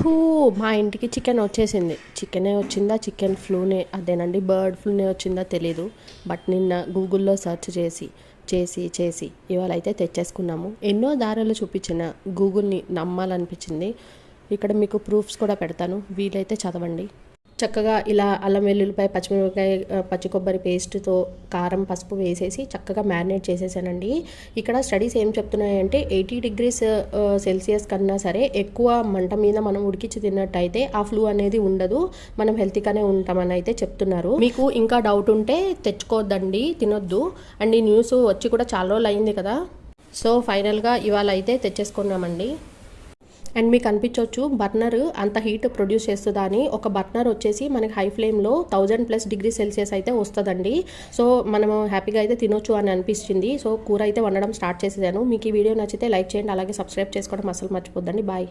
Yahoo! మా ఇంటికి chicken వచ్చేసింది. చికెనే వచ్చిందా? చికెన్ ఫ్లూనే అదేనండి బర్డ్ ఫ్లూనే వచ్చిందా తెలీదు. బట్ నిన్న గూగుల్‌లో సెర్చ్ చేసి ఇవాళైతే తెచ్చేసుకున్నాము. ఎన్నో దారులు చూపించిన గూగుల్‌ని నమ్మాలనిపించింది. ఇక్కడ మీకు ప్రూఫ్స్ కూడా పెడతాను. వీలైతే చదవండి. చక్కగా ఇలా అల్లం వెల్లుల్లిపాయ పచ్చిమిరపకాయ పచ్చి కొబ్బరి పేస్ట్తో కారం పసుపు వేసేసి చక్కగా మ్యారినేట్ చేసేసానండి. ఇక్కడ స్టడీస్ ఏం చెప్తున్నాయంటే 80 డిగ్రీస్ సెల్సియస్ కన్నా సరే ఎక్కువ మంట మీద మనం ఉడికించి తిన్నట్టయితే ఆ ఫ్లూ అనేది ఉండదు, మనం హెల్తీగానే ఉంటామని అయితే చెప్తున్నారు. మీకు ఇంకా డౌట్ ఉంటే తెచ్చుకోవద్దండి, తినొద్దు. అండ్ ఈ న్యూస్ వచ్చి కూడా చాలా రోజులు అయింది కదా, సో ఫైనల్గా ఇవాళ అయితే తెచ్చేసుకున్నామండి. అండ్ మీకు అనిపించవచ్చు బర్నర్ అంత హీట్ ప్రొడ్యూస్ చేస్తుందా అని. ఒక బర్నర్ వచ్చేసి మనకి హై ఫ్లేమ్లో 1000+ డిగ్రీ సెల్సియస్ అయితే వస్తుందండి. సో మనము హ్యాపీగా అయితే తినొచ్చు అని అనిపించింది. సో కూర అయితే వండడం స్టార్ట్ చేసేదాను. మీకు ఈ వీడియో నచ్చితే లైక్ చేయండి, అలాగే సబ్స్క్రైబ్ చేసుకోవడం అసలు మర్చిపోద్దండి. బాయ్.